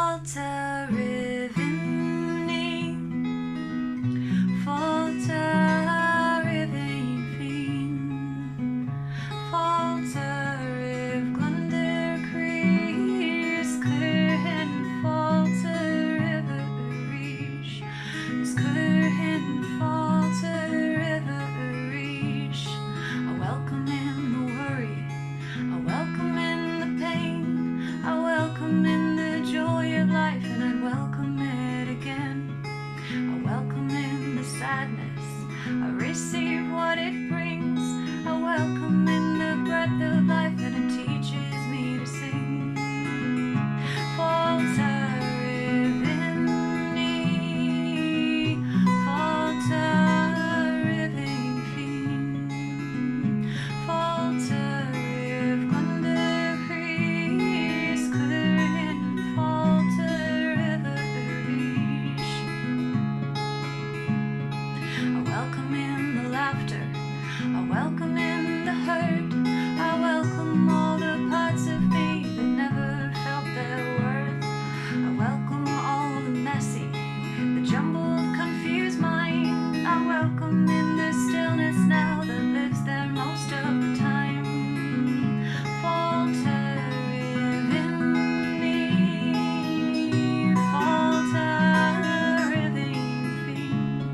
Falter Rivini, Falter Rivin, Falter Riv Glunder Crease, Curhin, Falter River Reach, Curhin, Falter River Reach. I welcome in the worry, I welcome in the pain, I welcome in the joy of life, and I'd welcome it again. I welcome in the sadness, I receive what it brings. I welcome in the breath of life that it teaches me to sing. Falter Rivini, Falter Riving Fiend, Falter Riv Glunder Crease, Curhin, Falter River Reach. I welcome in the laughter, I welcome in the hurt, I welcome all the parts of me that never felt their worth. I welcome all the messy, the jumbled, confused mind. I welcome in the stillness now that lives there most of the time. Falter Rivini, Falter Riving Fiend,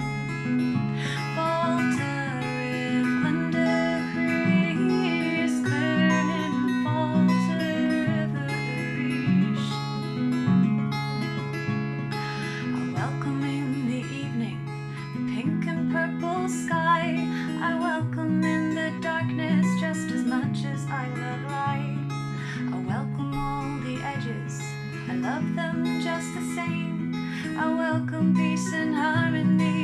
Falter Riv Glunder Crease, Curhin, Falter River Reach. I welcome in the evening, the pink and purple sky. I welcome in the darkness just as much as I love light. I welcome all the edges, I love them just the same. I welcome peace and harmony.